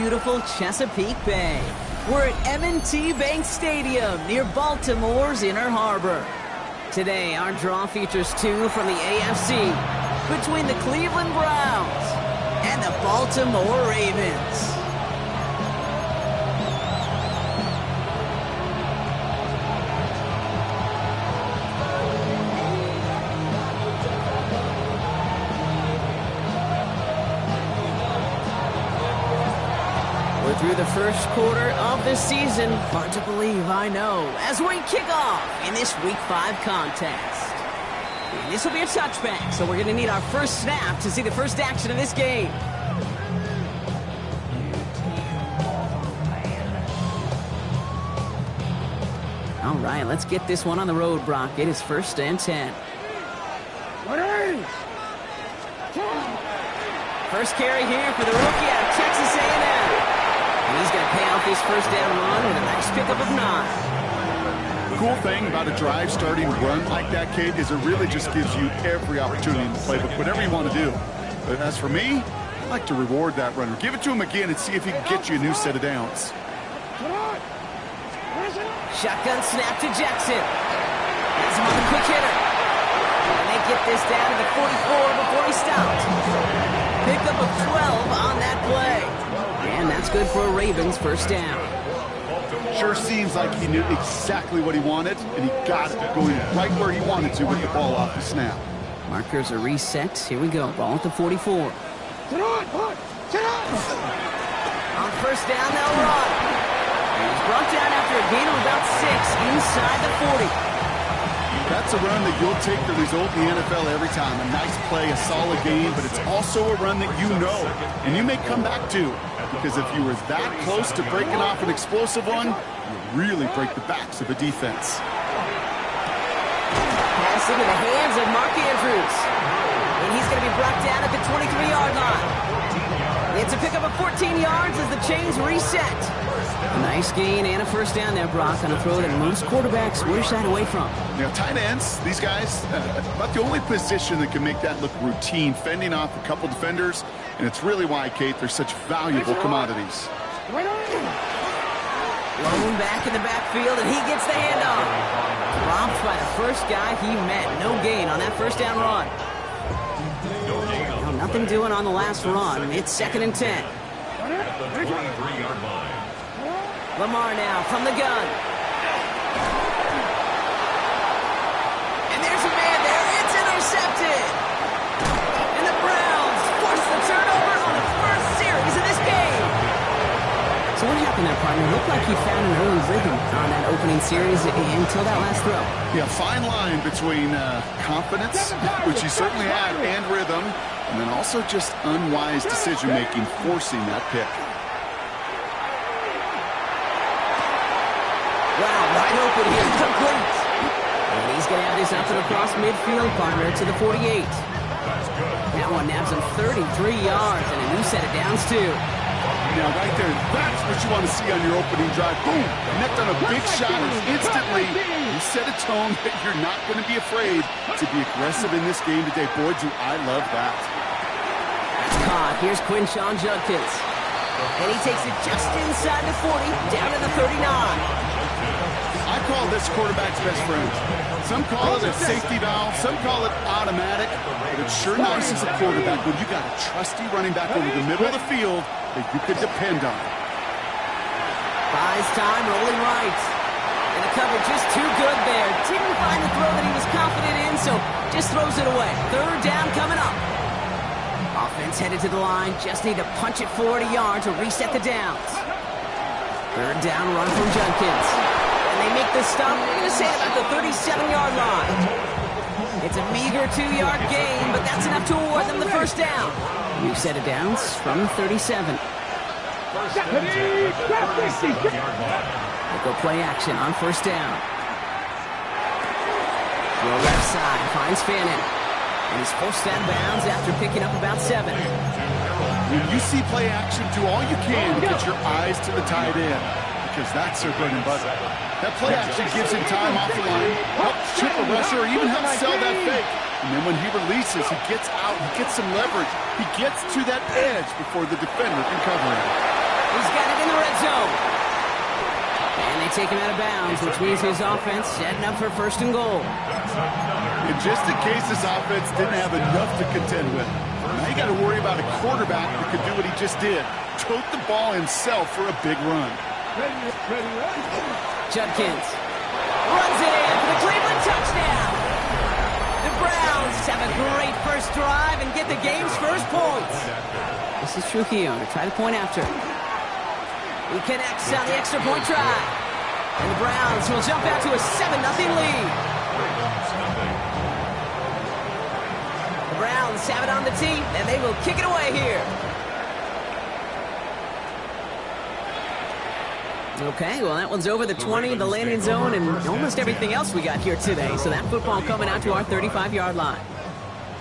beautiful Chesapeake Bay. We're at M&T Bank Stadium near Baltimore's Inner Harbor. Today, our draw features two from the AFC between the Cleveland Browns and the Baltimore Ravens. Through the first quarter of the season. Hard to believe, I know, as we kick off in this Week 5 contest. And this will be a touchback, so we're going to need our first snap to see the first action of this game. All right, let's get this one on the road, Brock. It is 1st and 10. First carry here for the rookie out of Texas A&M. And he's going to pay off his first down run with a nice pickup of 9. The cool thing about a drive starting run like that, Kate, is it really just gives you every opportunity in the playbook, whatever you want to do. But as for me, I like to reward that runner. Give it to him again and see if he can get you a new set of downs. Shotgun snap to Jackson. Has him on the quick hitter. And they get this down to the 44 before he stopped. Pickup of 12 on that play. And that's good for a Ravens first down. Sure seems like he knew exactly what he wanted, and he got it going right where he wanted to with the ball off the snap. Markers are reset. Here we go. Ball at the 44. On first down, they'll run. And he's brought down after a gain of about 6 inside the 40. That's a run that you'll take the result in the NFL every time. A nice play, a solid game, but it's also a run that you know, and you may come back to. Because if you were that close to breaking off an explosive one, you really break the backs of a defense. Pass into the hands of Mark Andrews. And he's going to be brought down at the 23-yard line. It's a pickup of 14 yards as the chains reset. A nice gain and a first down there, Brock, on a throw that most quarterbacks were shied away from. You know, tight ends, these guys, about the only position that can make that look routine, fending off a couple defenders, and it's really why, Kate, they're such valuable commodities. Lone back in the backfield, and he gets the handoff. Dropped by the first guy he met. No gain on that first down run. Well, nothing doing on the last run. It's 2nd and 10. Lamar now from the gun. And there's a man there. It's intercepted. And the Browns force the turnover on the first series of this game. So what happened there, partner? It looked like he found an early rhythm on that opening series until that last throw. Yeah, fine line between confidence, which he certainly had, and rhythm, and then also just unwise decision-making, forcing that pick. Wow, wide open here, complete. And he's going to have this up and across midfield, partner, to the 48. That one nabs him 33 yards and a new set of downs, too. Now, right there, that's what you want to see on your opening drive. Boom! Connect on a big shot, and instantly you set a tone that you're not going to be afraid to be aggressive in this game today. Boy, do I love that. That's caught. Here's Quinshawn Judkins. And he takes it just inside the 40, down to the 39. I call this quarterback's best friend. Some call it a safety valve, some call it automatic, but it's sure nice as a quarterback when you got a trusty running back over the middle of the field that you could depend on. Buys time, rolling right. And the cover just too good there. Didn't find the throw that he was confident in, so just throws it away. 3rd down coming up. Offense headed to the line. Just need to punch it 40 yards to reset the downs. 3rd down run from Judkins. And they make the stop, we're going to say about the 37-yard line. It's a meager 2-yard gain, but that's enough to award them the first down. New set of downs from the 37. They'll go play action on first down. Throw left side, finds Fannin. And he's forced out of bounds after picking up about 7. When you see play action, do all you can to get your eyes to the tight end, because that's their bread and butter. That play action gives him time off the line, helps chip a rusher, or even helps sell that fake. And then when he releases, he gets out, he gets some leverage. He gets to that edge before the defender can cover him. He's they take him out of bounds, which means his offense setting up for 1st and goal. And just in case this offense didn't have enough to contend with, now you got to worry about a quarterback that could do what he just did. Tote the ball himself for a big run. Judkins runs it in for the Cleveland touchdown. The Browns have a great first drive and get the game's first points. This is Trujillo to try the point after. He connects on the extra point try. And the Browns will jump out to a 7-0 lead. The Browns have it on the tee, and they will kick it away here. Okay, well, that one's over the 20, the landing zone, and almost everything else we got here today. So that football coming out to our 35-yard line.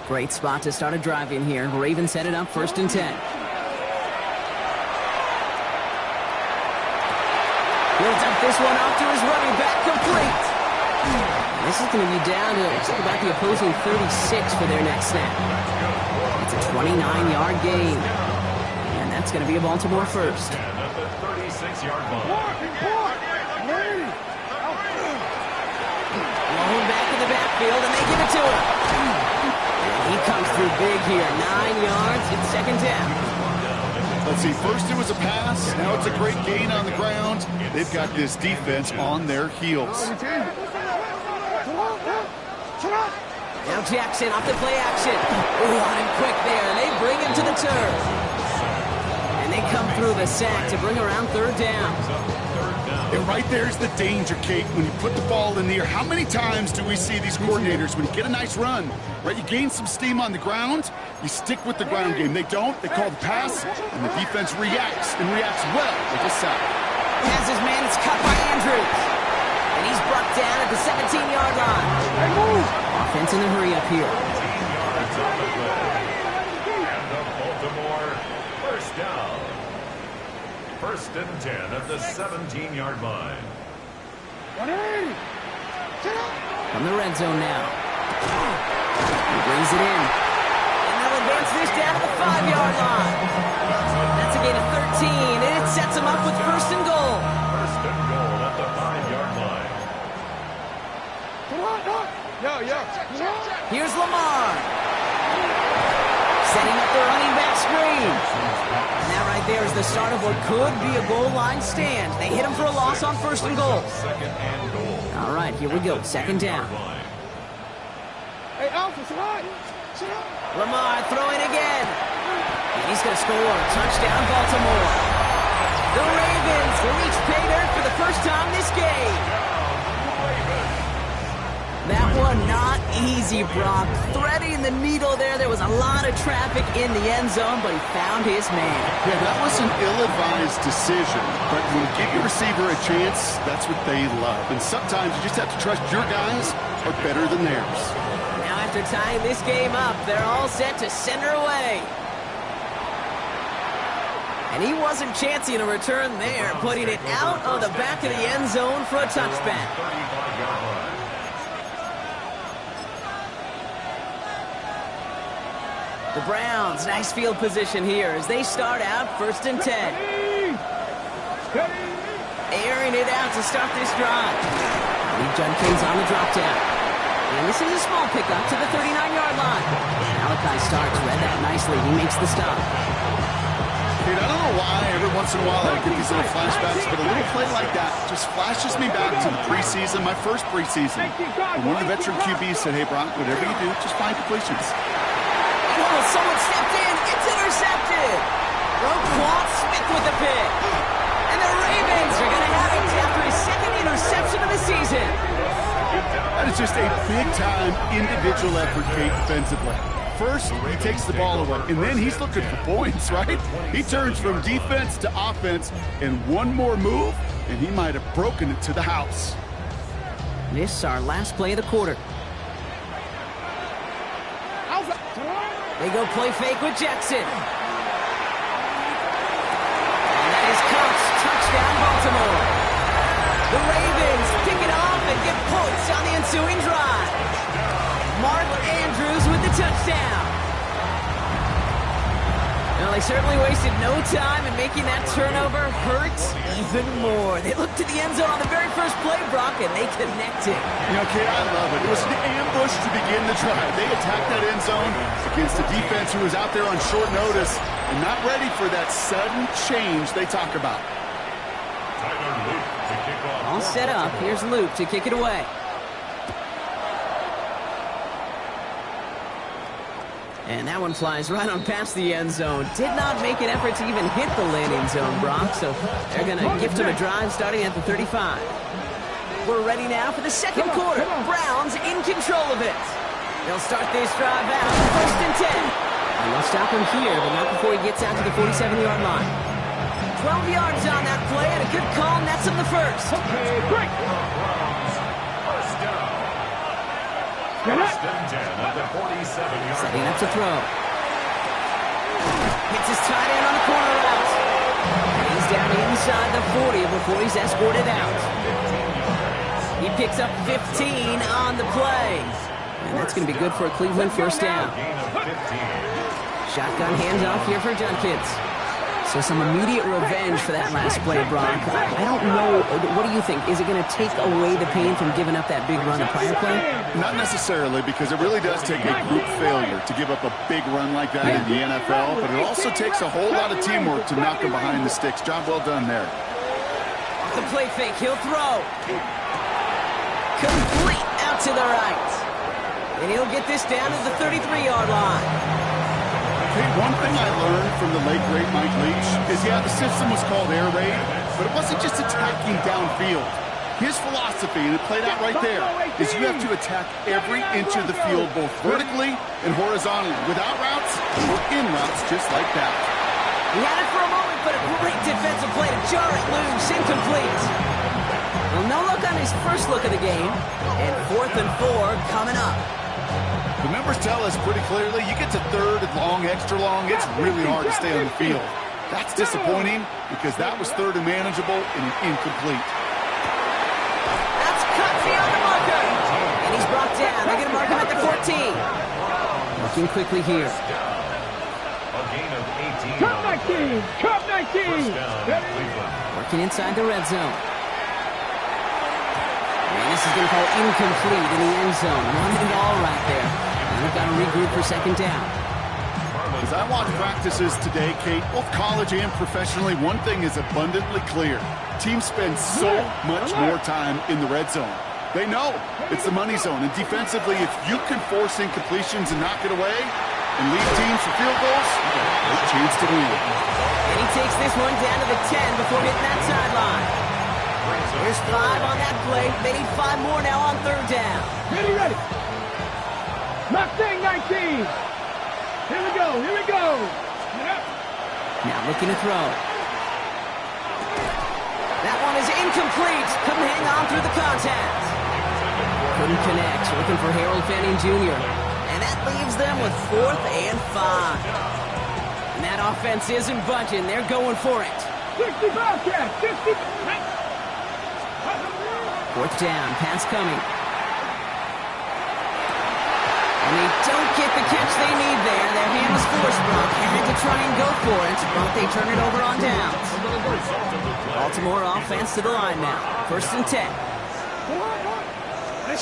Great spot to start a drive in here. Ravens set it up 1st and 10. Builds up this one off to his running back, complete. This is going to be down to about the opposing 36 for their next snap. It's a 29-yard gain. And that's going to be a Baltimore first. Blown back in the backfield, and they give it to him. And he comes through big here. 9 yards, it's 2nd down. Let's see, first it was a pass, now it's a great gain on the ground. They've got this defense on their heels. Now Jackson off the play action. Ooh, on him quick there. They bring him to the turf. And they come through the sack to bring around 3rd down. And right there's the danger, Kate, when you put the ball in the air. How many times do we see these coordinators, when you get a nice run, right, you gain some steam on the ground, you stick with the ground game. They don't, they call the pass, and the defense reacts, and reacts well with a sack. Has his man, it's cut by Andrews. And he's brought down at the 17-yard line. Offense in a hurry up here. And the Baltimore first down. 1st and 10 at the 17-yard line. From the red zone now. He brings it in. And they'll advance this down to the 5-yard line. That's a gain of 13, and it sets him up with 1st and goal. 1st and goal at the 5-yard line. Here's Lamar. Setting up the running back screen. And that right there is the start of what could be a goal line stand. They hit him for a loss on 1st and goal. 2nd and goal. All right, here we go. 2nd down. Lamar throwing again. And he's going to score. Touchdown, Baltimore. The Ravens reach pay dirt for the first time this game. That one not easy, Brock. Threading the needle there. There was a lot of traffic in the end zone, but he found his man. Yeah, that was an ill-advised decision. But when you give your receiver a chance, that's what they love. And sometimes you just have to trust your guys are better than theirs. Now after tying this game up, they're all set to send her away. And he wasn't chancing a return there, putting it out of the back of the end zone for a touchback. The Browns, nice field position here as they start out 1st and 10. Airing it out to start this drive. Lee Judkins on the drop down. And this is a small pickup to the 39-yard line. Malachi Starks read that nicely. He makes the stop. Dude, I don't know why every once in a while I get these little flashbacks, but a little play like that just flashes me back to the preseason, my first preseason. And one of the veteran QBs said, hey, Brock, whatever you do, just find completions. Oh, someone stepped in. It's intercepted. Roquan Smith with the pick. And the Ravens are going to have it after his 2nd interception of the season. That is just a big-time individual effort, Kate, defensively. First, he takes the ball away, and then he's looking for points, right? He turns from defense to offense, and one more move, and he might have broken it to the house. This is our last play of the quarter. They go play fake with Jackson. And that is Cox. Touchdown, Baltimore. The Ravens kick it off and get points on the ensuing drive. Mark Andrews with the touchdown. Well, he certainly wasted no time in making that turnover hurt even more. They looked to the end zone on the very first play, Brock, and they connected. You know, Kate, I love it. It was an ambush to begin the drive. They attacked that end zone against a defense who was out there on short notice and not ready for that sudden change they talk about. All set up. Here's Luke to kick it away. And that one flies right on past the end zone. Did not make an effort to even hit the landing zone, Brock. So they're going to gift him a drive starting at the 35. We're ready now for the second quarter. Browns in control of it. They'll start this drive out. First and 10. And they'll stop him here, but not before he gets out to the 47-yard line. 12 yards on that play, and a good call nets him the first. Okay, break. First and 10 at the 47-yard Setting up to throw. Hits his tight end on the corner route. And he's down inside the 40 before he's escorted out. He picks up 15 on the play. And that's going to be good for a Cleveland first down. Shotgun handoff here for Junkins. So some immediate revenge for that last play, Brock. I don't know. What do you think? Is it going to take away the pain from giving up that big run the prior play? Not necessarily, because it really does take a group failure to give up a big run like that in the NFL, but it also takes a whole lot of teamwork to knock him behind the sticks. Job well done there. The play fake. He'll throw. Complete out to the right. And he'll get this down to the 33-yard line. Hey, one thing I learned from the late, great Mike Leach is, yeah, the system was called air raid, but it wasn't just attacking downfield. His philosophy, and it played out right there, is you have to attack every inch of the field, both vertically and horizontally, without routes or in routes, just like that. He had it for a moment, but a great defensive play to jar it loose, incomplete. Well, no look on his first look of the game, and 4th and 4 coming up. The numbers tell us pretty clearly, you get to third and long, extra long, it's really hard to stay on the field. That's disappointing because that was third and manageable and an incomplete. That's cut beyond the marker. And he's brought down. They're going to mark him at the 14. Looking quickly here. A gain of 18. Top 19. Top 19. Working inside the red zone. And this is going to fall incomplete in the end zone. Running it all right there. And we've got to regroup for second down. As I watch practices today, Kate, both college and professionally, one thing is abundantly clear. Teams spend so much more time in the red zone. They know it's the money zone. And defensively, if you can force incompletions and knock it away and lead teams for field goals, you got a great chance to win. And he takes this one down to the 10 before hitting that sideline. There's 5 on that play. They need 5 more now on third down. Ready, ready. Mustang 19. Here we go. Here we go. Now looking to throw. That one is incomplete. Couldn't hang on through the contact. Couldn't connect. Looking for Harold Fanning Jr. And that leaves them with 4th and 5. And that offense isn't budging. They're going for it. 60 Bobcats. 60. 4th down. Pass coming. And they don't get the catch they need there. Their hand was forced, Brock. Had to try and go for it, but they turn it over on downs. Baltimore offense to the line now. 1st and 10. Here's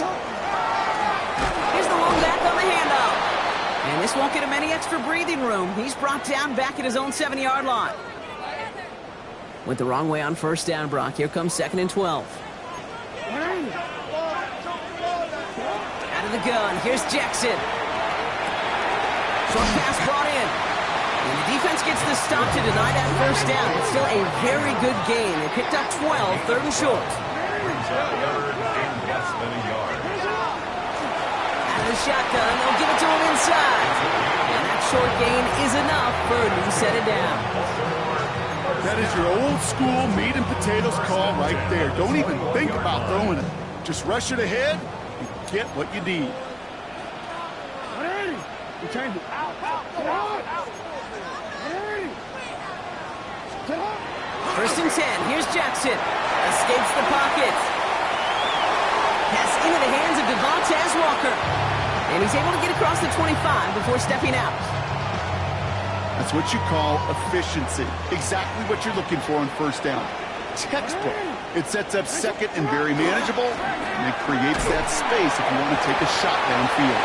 the long back on the handoff. And this won't get him any extra breathing room. He's brought down back at his own 7-yard line. Went the wrong way on 1st down, Brock. Here comes 2nd and 12. Out of the gun. Here's Jackson. Short pass brought in. And the defense gets the stop to deny that 1st down. It's still a very good game. They picked up 12, 3rd and short. Out of the shotgun. They'll give it to him inside. And that short gain is enough for a new set of downs. That is your old school meat and potatoes call right there. Don't even think about throwing it. Just rush it ahead and get what you need. Change it. First and 10. Here's Jackson. Escapes the pocket. Pass into the hands of Devontae Walker. And he's able to get across the 25 before stepping out. That's what you call efficiency. Exactly what you're looking for on first down. Textbook. It sets up second and very manageable, and it creates that space if you want to take a shot downfield.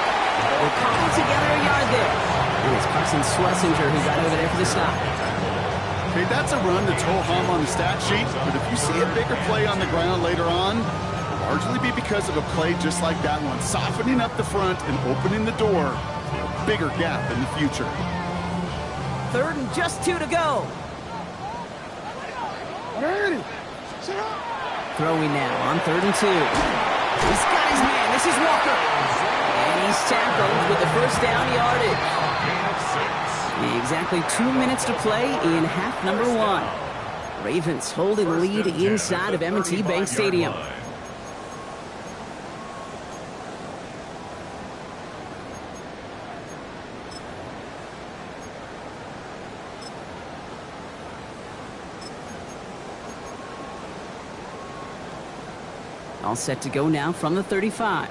We're coming together a yard there. And it's Carson Schlesinger who got over there for the stop. Okay, that's a run that's ho-hum on the stat sheet, but if you see a bigger play on the ground later on, it'll largely be because of a play just like that one, softening up the front and opening the door to a bigger gap in the future. 3rd and just 2 to go. Throwing now on 3rd and 2. He's got his man. This is Walker. And he's tackled with the first down yardage. Exactly 2 minutes to play in half number 1. Ravens holding the lead inside of M&T Bank Stadium. All set to go now from the 35.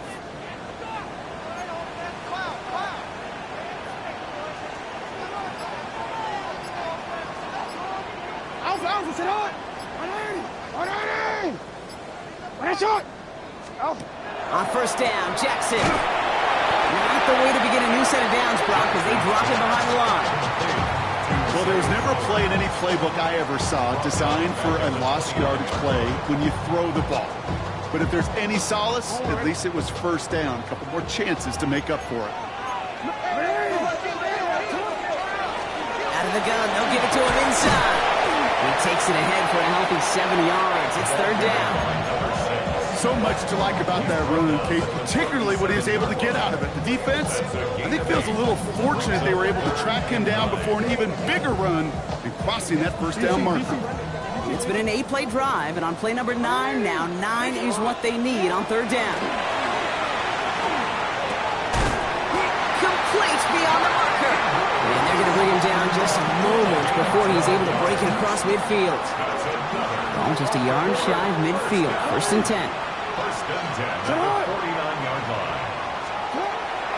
On first down, Jackson. Not the way to begin a new set of downs, Brock, as they drop him behind the line. Well, there was never a play in any playbook I ever saw designed for a lost yardage play when you throw the ball. But if there's any solace, at least it was first down. A couple more chances to make up for it. Out of the gun, they'll give it to him inside. He takes it ahead for a healthy 7 yards. It's 3rd down. So much to like about that run, Kate, particularly what he was able to get out of it. The defense, I think, feels a little fortunate they were able to track him down before an even bigger run and crossing that first down marker. It's been an 8-play drive, and on play number 9 now, 9 is what they need on 3rd down. Complete beyond the marker. And they're going to bring him down just a moment before he's able to break it across midfield. Ball just a yard shy of midfield. 1st and 10. First and 10 at the 49-yard line.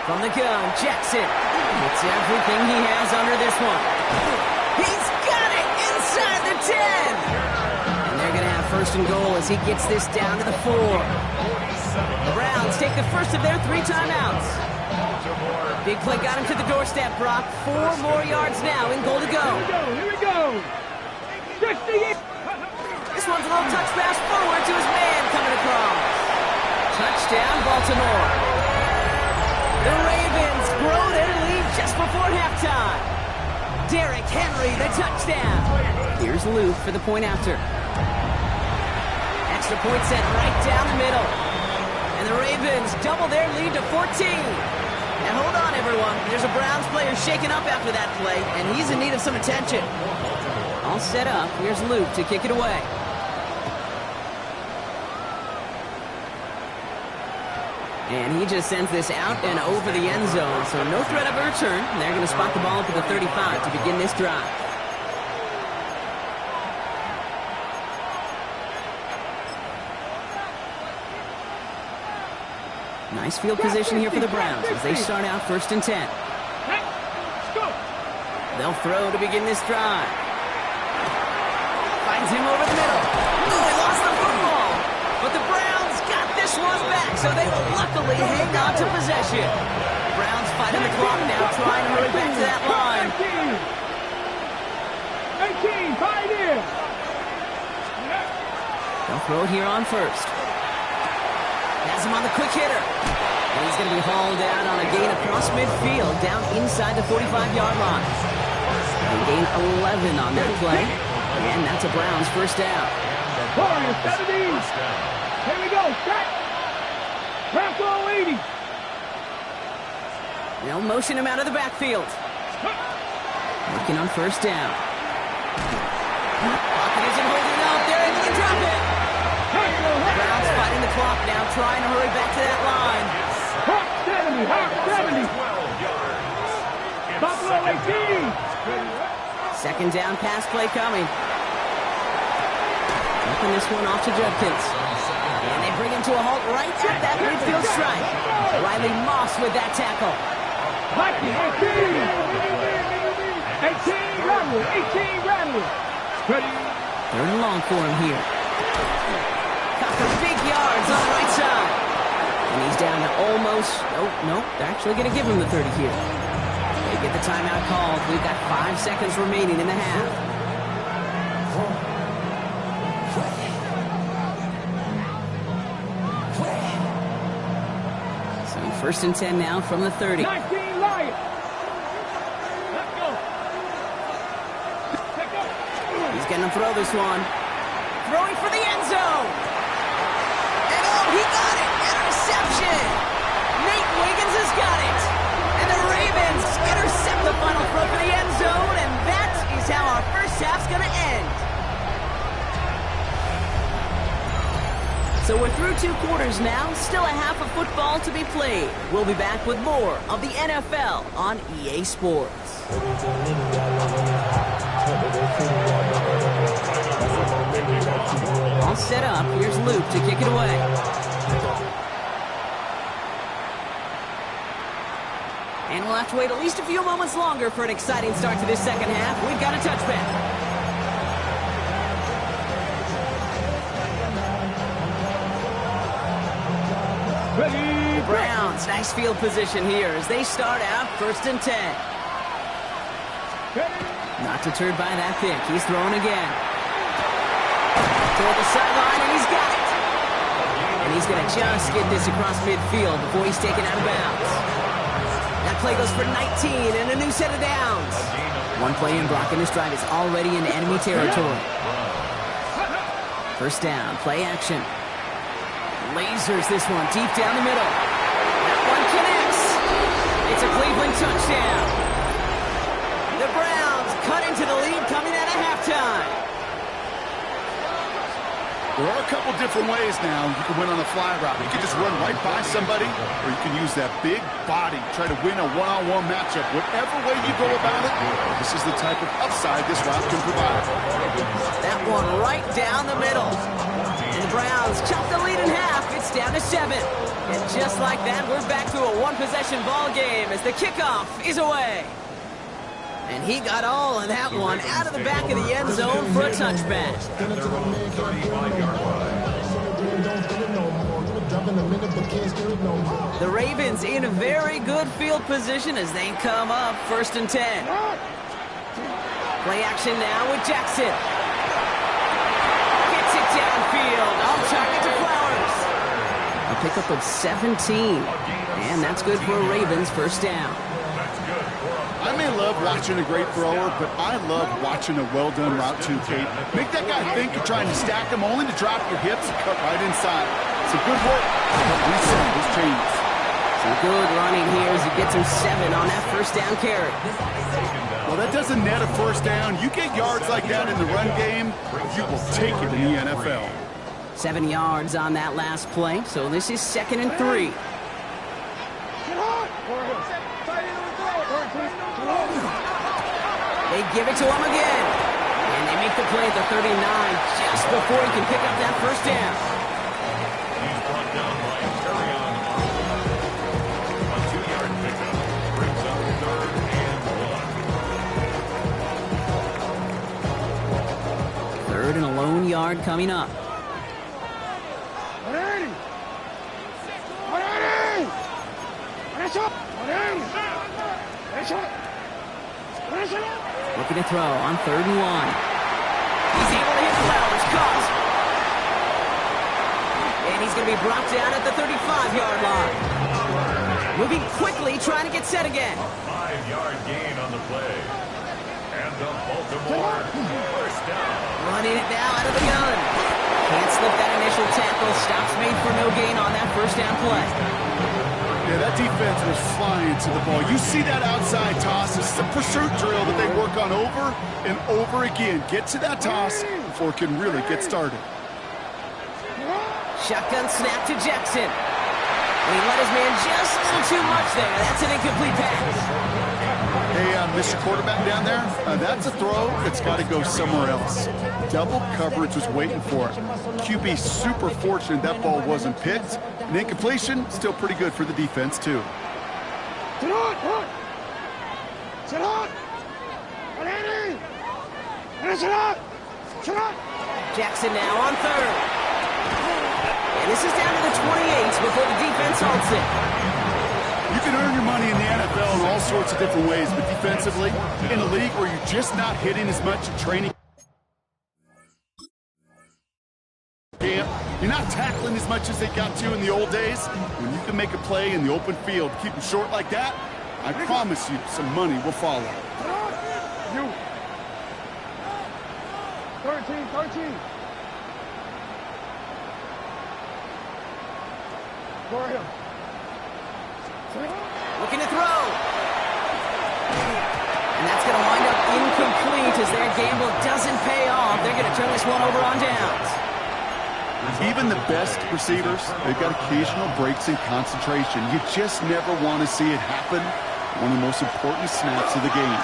From the gun, Jackson. It's everything he has under this one. He's got it inside the 10. And they're going to have 1st and goal as he gets this down to the 4. The Browns take the first of their 3 timeouts. Big play got him to the doorstep, Brock. 4 more yards now in goal to go. Here we go. 68. This one's a little touch pass forward to his man coming across. Touchdown, Baltimore. The Ravens grow their lead just before halftime. Derrick Henry, the touchdown. Here's Luke for the point after. Extra point set right down the middle. And the Ravens double their lead to 14. Now hold on, everyone. There's a Browns player shaken up after that play, and he's in need of some attention. All set up. Here's Luke to kick it away. And he just sends this out and over the end zone, so no threat of a return. They're going to spot the ball up at the 35 to begin this drive. Nice field position here for the Browns as they start out 1st and 10. They'll throw to begin this drive. Finds him over the middle. Oh, they lost the football. But the Browns got this one back, so they will luckily hang on to possession. Browns fighting the clock now, trying to hurry back to that line. 18, Pioneer. They'll throw it here on 1st. Has him on the quick hitter. And he's going to be hauled out on a gain across midfield, down inside the 45-yard line. They gain 11 on that play, and that's a Browns 1st down. 70. Here we go. Back. Raffle 80. They'll motion him out of the backfield. Looking on 1st down. Pocket isn't holding up. They're able to drop it. Browns fighting the clock now, trying to hurry back to that line. 70. Buffalo 18. 2nd down pass play coming. Flipping this one off to Judkins. And they bring him to a halt right at that midfield strike. Riley Moss with that tackle. 18 rattle. 18 rattle. Ready. Third and long for him here. Got the big yards on the right side. And he's down to almost, nope, they're actually going to give him the 30 here. They get the timeout called. We've got 5 seconds remaining in the half. So first and 10 now from the 30. 19 Lions. Let's go. Take go. He's going to throw this one. Throwing for the end zone. And he got it. Interception. Nate Wiggins has got it. And the Ravens intercept the final throw for the end zone. And that is how our first half's going to end. So we're through 2 quarters now. Still a half of football to be played. We'll be back with more of the NFL on EA Sports. All set up. Here's Luke to kick it away. And we'll have to wait at least a few moments longer for an exciting start to this second half. We've got a touchback. Ready. Browns, nice field position here as they start out first and 10. Ready. Not deterred by that pick. He's throwing again. Toward the sideline, and he's got it. And he's going to just get this across midfield before he's taken out of bounds. That play goes for 19 and a new set of downs. One play in blocking this drive is already in enemy territory. First down, play action. Lasers this one deep down the middle. That one connects. It's a Cleveland touchdown. The Browns cut into the lead coming out of halftime. There are a couple different ways now you can win on the fly route. You can just run right by somebody, or you can use that big body, try to win a one-on-one matchup. Whatever way you go about it, this is the type of upside this route can provide. That one right down the middle. And the Browns chop the lead in half. It's down to 7. And just like that, we're back to a one-possession ball game as the kickoff is away. And he got all of that one out of the back of the end zone for a touchback. The Ravens in a very good field position as they come up first and 10. Play action now with Jackson. Gets it downfield. On target to Flowers. A pickup of 17. And that's good for a Ravens first down. I may love watching a great thrower, but I love watching a well-done route too, Kate. Make that guy think you're trying to stack him only to drop your hips and cut right inside. It's a good work. Reset his chains. Some good running here as he gets him 7 on that first down carry. Well, that doesn't net a first down. You get yards like that in the run game, you will take it in the NFL. 7 yards on that last play, so this is 2nd and 3. They give it to him again. And they make the play at the 39 just before he can pick up that first down. He's brought down by Carry-On Arnold. A 2-yard pickup brings up 3rd and 1. 3rd and a lone yard coming up. Looking to throw on 3rd and 1. He's able to hit Flowers. Caught. And he's going to be brought down at the 35-yard line. Moving quickly, trying to get set again. A 5-yard gain on the play. And the Baltimore first down. Running it now out of the gun. Can't slip that initial tackle. Stops made for no gain on that first down play. Yeah, that defense was flying to the ball. You see that outside toss. This is a pursuit drill that they work on over and over again. Get to that toss before it can really get started. Shotgun snap to Jackson. And he let his man just a little too much there. That's an incomplete pass. Hey, Mr. Quarterback down there, that's a throw that's got to go somewhere else. Double coverage was waiting for it. QB super fortunate that ball wasn't picked. And incompletion, still pretty good for the defense, too. Jackson now on third. And this is down to the 28 before the defense halts it. You can earn your money in the NFL in all sorts of different ways, but defensively, in a league where you're just not hitting as much in training camp, you're not tackling as much as they got to in the old days. When you can make a play in the open field, keep them short like that, I promise you some money will follow. You. 13. For him. Looking to throw. And that's going to wind up incomplete as their gamble doesn't pay off. They're going to turn this one over on downs. Even the best receivers, they've got occasional breaks in concentration. You just never want to see it happen. One of the most important snaps of the game.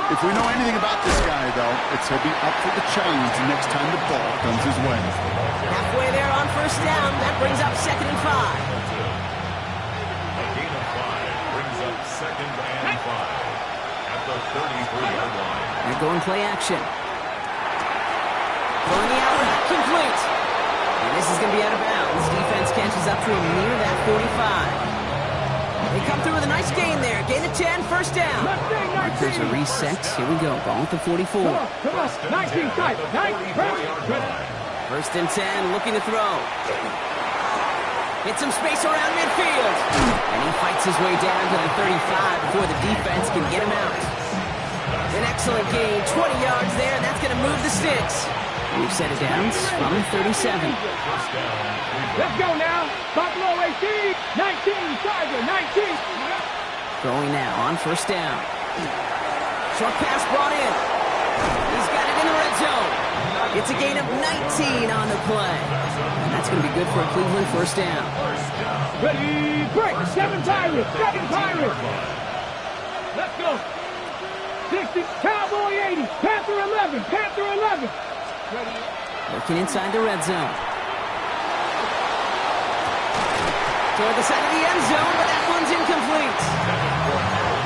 If we know anything about this guy, though, it's he'll be up for the challenge the next time the ball comes his way. Halfway there on first down. That brings up 2nd and 5. Second and 5 at the 33-yard line. They're going play action. Throwing the outlet, complete. And this is going to be out of bounds. Defense catches up to him near that 45. They come through with a nice gain there. Gain of 10, first down. Markers are reset. Here we go. Ball at the 44. Come on. 19 tight. 1st and 10, looking to throw. Hit some space around midfield. And he fights his way down to the 35 before the defense can get him out. An excellent gain, 20 yards there, and that's going to move the sticks. We've set it down from 37. Let's go now. Buffalo 18. 19. Tiger 19. Throwing now on first down. Short pass brought in. He's got it in the red zone. It's a gain of 19 on the play. And that's going to be good for a Cleveland first down. Ready, break. 7 Pirates. Let's go. 60. Cowboy 80. Panther 11. Ready. Working inside the red zone. Toward the side of the end zone, but that one's incomplete.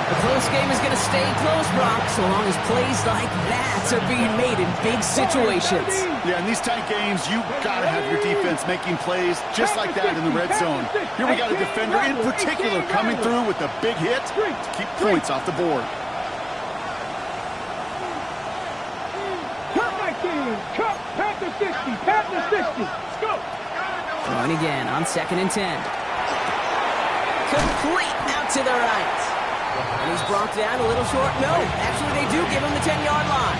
The close game is going to stay close, Brock, so long as plays like that are being made in big situations. Yeah, in these tight games, you got to have your defense making plays just like that in the red zone. Here we got a defender in particular coming through with a big hit to keep points off the board. Cut 19. Cut. Panther 60. Let's go. Throwing again on 2nd and 10. Complete out to the right. And he's brought down a little short. No, actually they do give him the 10-yard line.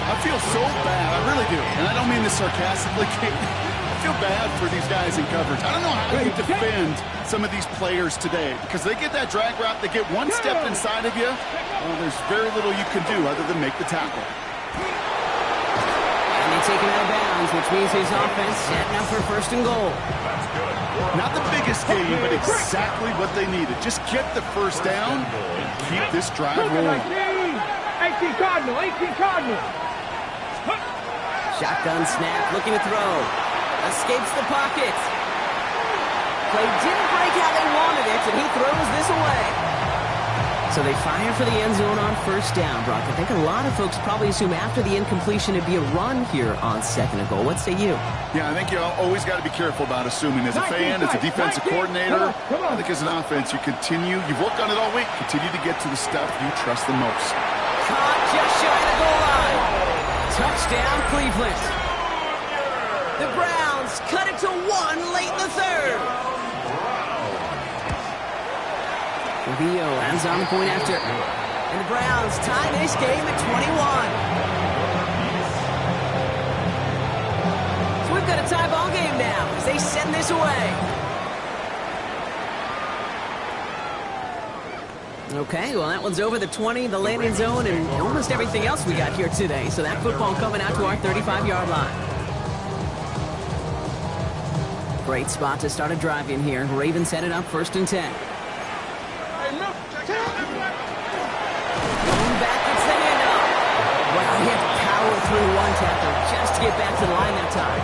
I feel so bad, I really do. And I don't mean this sarcastically. I feel bad for these guys in coverage. I don't know how you defend some of these players today because they get that drag route, they get one step inside of you. Well, there's very little you can do other than make the tackle. And they take him out of bounds, which means his offense setting up for 1st and goal. Not the biggest game, but exactly what they needed. Just get the first down and keep this drive rolling. 18 Cardinal. Shotgun snap, looking to throw. Escapes the pocket. Play didn't break how they wanted it, and he throws this away. So they fire for the end zone on first down, Brock. I think a lot of folks probably assume after the incompletion it'd be a run here on 2nd and goal. What say you? Yeah, I think you always got to be careful about assuming. As a fan, as a defensive coordinator, I think as an offense, you've worked on it all week, continue to get to the stuff you trust the most. Caught just shy of the goal line. Touchdown, Cleveland. The Browns cut it to 1 late in the 3rd. Rubio lands on the point after. And the Browns tie this game at 21. So we've got a tie ball game now as they send this away. Okay, well, that one's over the 20, the landing zone, and almost everything else we got here today. So that football coming out to our 35-yard line. Great spot to start a drive in here. Ravens headed up 1st and 10. Going back, it's the handoff. Wow, he had to power through one tackle just to get back to the line that time.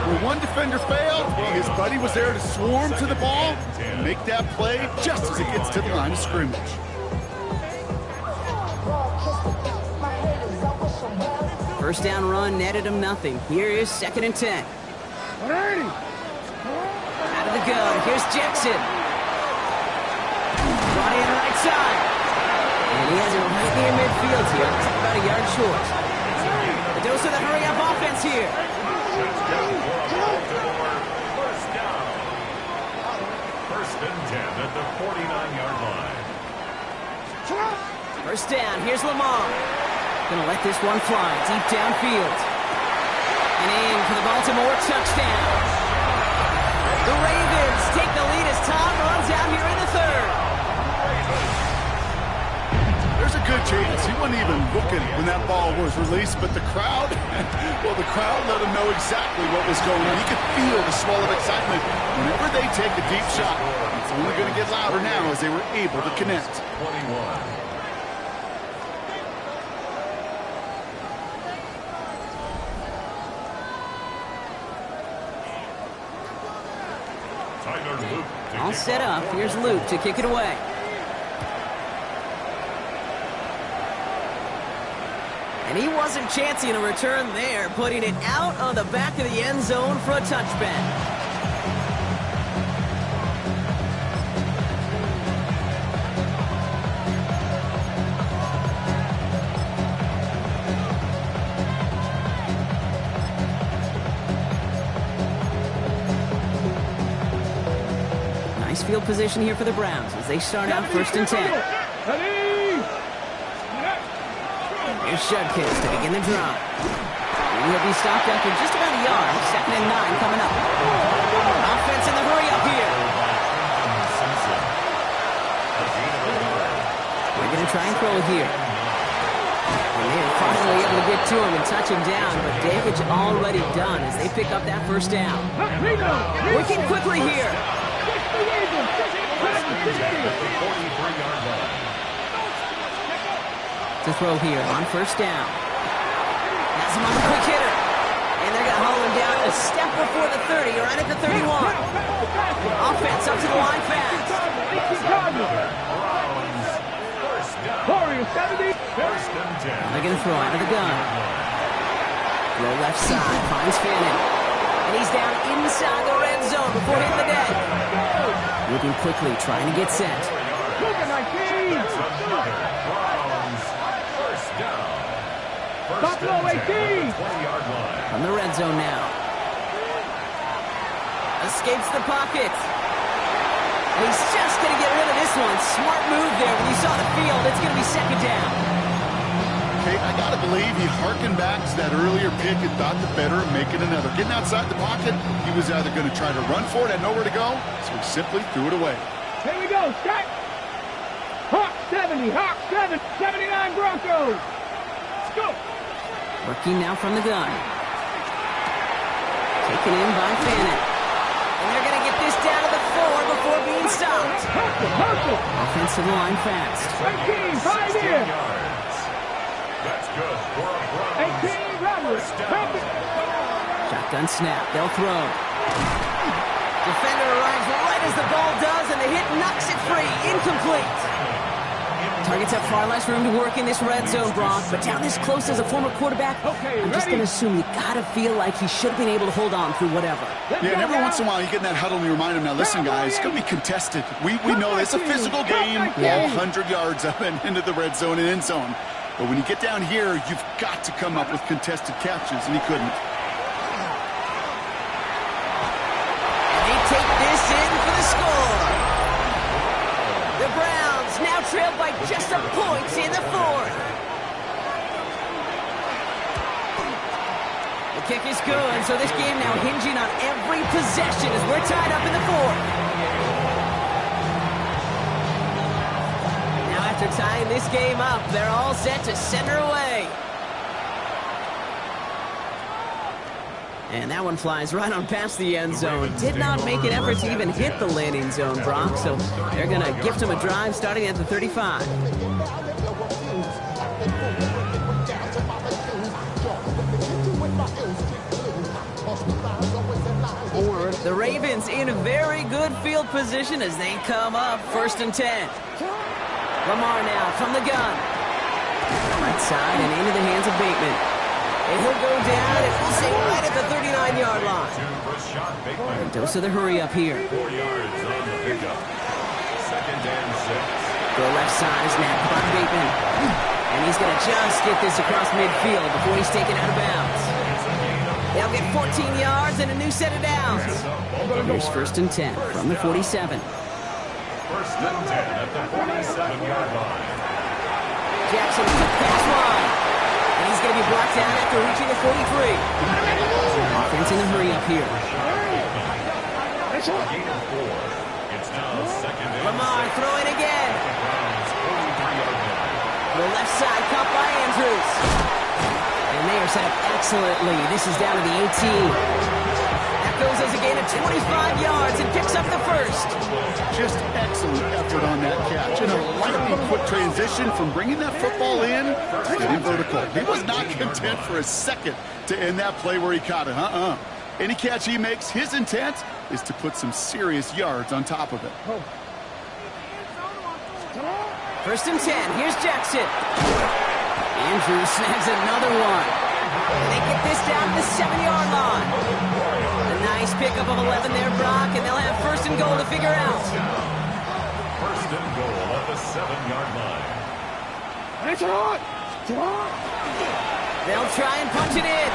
When one defender failed, his buddy was there to swarm to the ball and make that play just as it gets to the line of scrimmage. First down run netted him nothing. Here is 2nd and 10. 180. Out of the gun. Here's Jackson. Brought in right side. And he has it right near midfield here. It's about a yard short. The dose of the hurry-up offense here. First and 10 at the 49-yard line. First down. Here's Lamar. Gonna let this one fly deep downfield. And in for the Baltimore touchdown. The Ravens take the lead as Tom runs out here in the 3rd. There's a good chance he wasn't even looking when that ball was released, but the crowd, well, the crowd let him know exactly what was going on. He could feel the swell of excitement. Whenever they take a deep shot, it's only going to get louder now as they were able to connect. 21. All set up. Here's Luke to kick it away. And he wasn't chancing a return there, putting it out on the back of the end zone for a touchback. Field position here for the Browns as they start out 1st and 10. Here's Shudkins to begin the drive. He'll be stopped after just about a yard. 2nd and 9 coming up. Offense in the hurry up here. They're going to try and throw it here. And they're finally able to get to him and touch him down, but damage already done as they pick up that 1st down. Working quickly here. To throw here on 1st down. Has him on the quick hitter. And they're going to haul him down a step before the 30, right at the 31. Offense up to the line fast. They're going to throw out of the gun. Throw left side, finds Fannin. And he's down inside the red zone before hitting the deck. Moving quickly, trying to get set. Buffalo 18. From the red zone now. Escapes the pocket. And he's just going to get rid of this one. Smart move there when you saw the field. It's going to be 2nd down. Okay, I got to believe he harkened back to that earlier pick and thought the better of making another. Getting outside the pocket, he was either going to try to run for it, had nowhere to go, so he simply threw it away. Here we go, Scott. Hawk 70, Hawk 7, 79 Broncos. Let's go. Working now from the gun. Taken in by Fannin. And they're going to get this down to the 4 before being stopped. Offensive line fast. 18, 5 here. That's good for a Browns. 18, runners. Shotgun snap. They'll throw. Defender arrives right as the ball does, and the hit knocks it free. Incomplete. Targets have far less room to work in this red zone, Brock, but down this close as a former quarterback, I'm just going to assume you got to feel like he should have been able to hold on through whatever. Yeah, and every once in a while you get in that huddle and you remind him, now listen, guys, it's going to be contested. We know it's a physical game, all 100 yards up and into the red zone and end zone. But when you get down here, you've got to come up with contested catches, and he couldn't. And they take this in for the score. The Browns now trailed by just a point in the 4th. The kick is good, so this game now hinging on every possession as we're tied up in the 4th. Now after tying this game up, they're all set to send her away. And that one flies right on past the end zone. Did not make an effort to even hit the landing zone, Brock. So they're going to gift him a drive starting at the 35. The Ravens in very good field position as they come up 1st and 10. Lamar now from the gun. Right side and into the hands of Bateman. And he'll go down, and we'll say right at the 39-yard line. A dose of the hurry up here. 4 yards on the pickup. 2nd and 6. Go left side, snap by Bateman. And he's going to just get this across midfield before he's taken out of bounds. They'll get 14 yards and a new set of downs. Here's 1st and 10 from the 47. 1st and 10 at the 47-yard line. Jackson took pass wide. And he's going to be blocked down after reaching the 43. Offense in a hurry up here. Gain of 4. It's now 2nd and 6. Lamar throwing again. Browns 43-yard line. The left side caught by Andrews. And they are set up excellently. This is down to the 18. That goes as a gain of 25 yards and picks up the 1st. Just excellent effort on that catch. And a lightning quick transition from bringing that football in to getting vertical. He was not content for a second to end that play where he caught it. Any catch he makes, his intent is to put some serious yards on top of it. 1st and 10. Here's Jackson. Andrews snags another one. And they get this down to the 7-yard line. A nice pickup of 11 there, Brock, and they'll have 1st and goal to figure out. 1st and goal at the 7-yard line. They'll try and punch it in.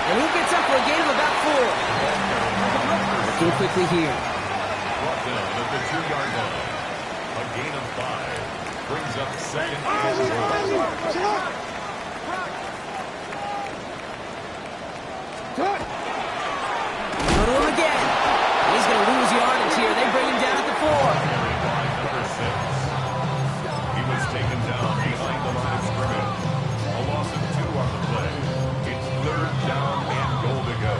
And he gets up for a gain of about 4. Looking quickly here. Brought down at the 2-yard line. A gain of 5. Brings up 2nd and goal. Go to him again. He's going to lose yardage here. They bring him down at the 4. He was taken down behind the line of scrimmage. A loss of 2 on the play. It's 3rd down and goal to go.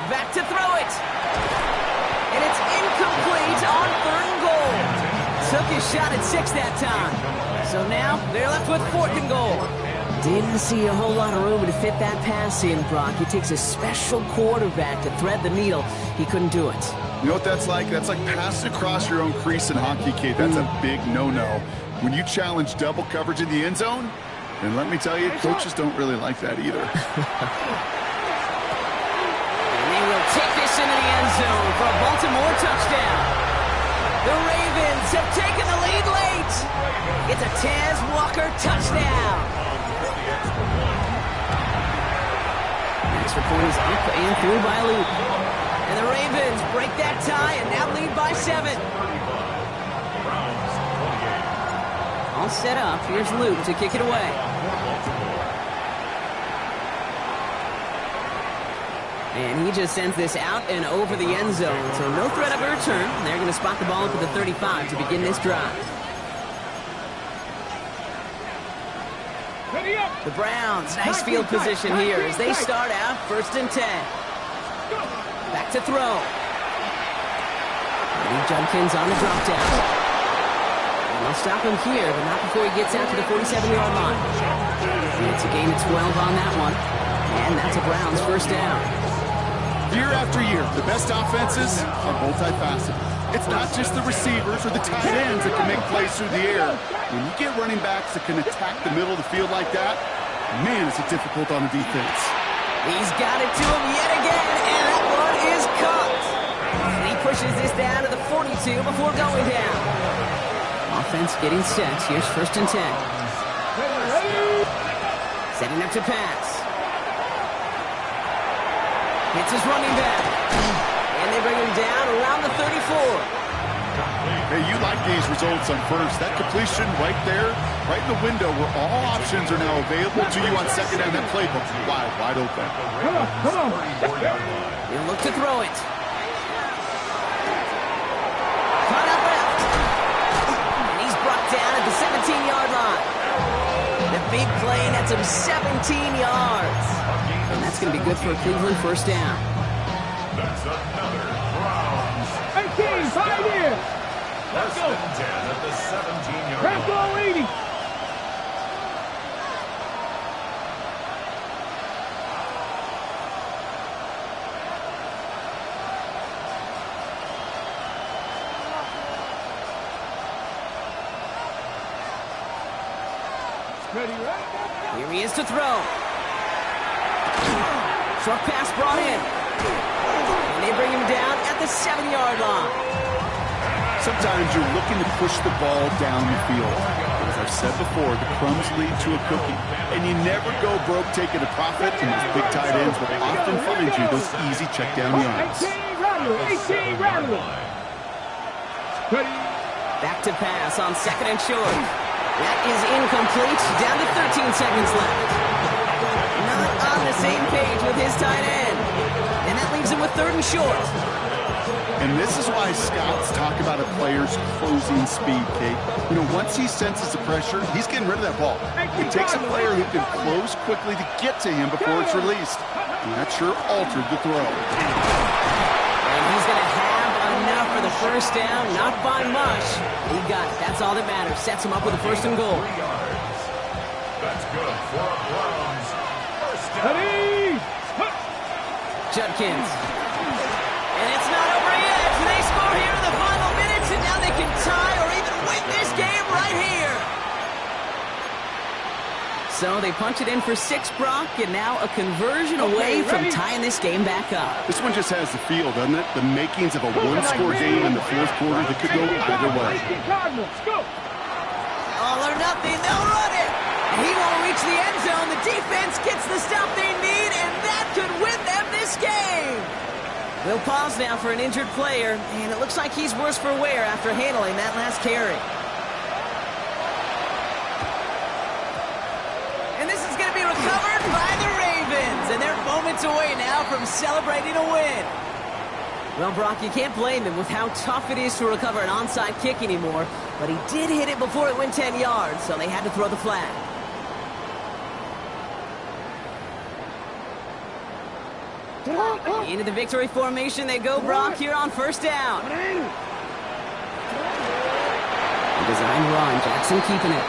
Back to throw it. And it's incomplete on 3rd and goal. Took his shot at 6 that time. So now they're left with 4th and goal. Didn't see a whole lot of room to fit that pass in, Brock. It takes a special quarterback to thread the needle. He couldn't do it. You know what that's like? That's like passing across your own crease in hockey, Kate. That's a big no-no. When you challenge double coverage in the end zone, and let me tell you, coaches don't really like that either. And they will take this into the end zone for a Baltimore touchdown. The Ravens have taken the lead late. It's a Taz Walker touchdown. Extra point is up and through by Luke. And the Ravens break that tie and now lead by 7. All set up. Here's Luke to kick it away. And he just sends this out and over the end zone. So no threat of a return. They're going to spot the ball up at the 35 to begin this drive. The Browns, nice field position here as they start out 1st and 10. Back to throw. Lee Judkins on the drop down. And they'll stop him here, but not before he gets out to the 47-yard line. And it's a gain of 12 on that one. And that's a Browns 1st down. Year after year, the best offenses are multifaceted. It's not just the receivers or the tight ends that can make plays through the air. When you get running backs that can attack the middle of the field like that, man, is it difficult on the defense. He's got it to him yet again, and that one is caught. And he pushes this down to the 42 before going down. Offense getting set. Here's 1st and 10. Setting up to pass. Hits his running back. And they bring him down around the 34. Hey, you like these results on first. That completion right there, right in the window where all options are now available to you on 2nd down. That playbook wide open. Come on. He'll look to throw it. Caught up left. And he's brought down at the 17-yard line. The big play nets him 17 yards. And that's going to be good for a Cleveland 1st down. That's another Browns. 18, 5 here. Let's go. 10 at the 17-yard Press line. ball 80. Here he is to throw. Short pass brought in. And they bring him down at the 7-yard line. Sometimes you're looking to push the ball down the field. But as I've said before, the crumbs lead to a cookie. And you never go broke taking a profit, and those big tight ends will often find you those easy check down yards. 18 Rattler. Back to pass on 2nd and short. That is incomplete. Down to 13 seconds left. Not on the same page with his tight end. And that leaves him with 3rd and short. And this is why scouts talk about a player's closing speed, Kate. You know, once he senses the pressure, he's getting rid of that ball. It takes a player who can close quickly to get to him before it's released. And that sure altered the throw. And he's going to have enough for the first down, not by much. He got it. That's all that matters. Sets him up with a 1st and goal. That's good for a Browns. First down. Judkins. And it's not over yet. They score here in the final minutes, and now they can tie or even win this game right here. So they punch it in for 6, Brock, and now a conversion away from tying this game back up. This one just has the feel, doesn't it? The makings of a one-score game in the 4th quarter that could go either way. All or nothing, they'll run it. And he won't reach the end zone. The defense gets the stop they need, and that could win them this game. We'll pause now for an injured player, and it looks like he's worse for wear after handling that last carry. And this is going to be recovered by the Ravens, and they're moments away now from celebrating a win. Well, Brock, you can't blame him with how tough it is to recover an onside kick anymore, but he did hit it before it went 10 yards, so they had to throw the flag. Into the victory formation they go, Brock, here on 1st down. A design run, Jackson keeping it.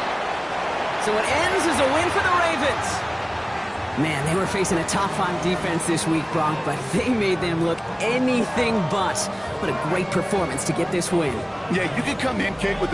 So it ends as a win for the Ravens. Man, they were facing a top-5 defense this week, Brock, but they made them look anything but. What a great performance to get this win. Yeah, you could come in, Kate, with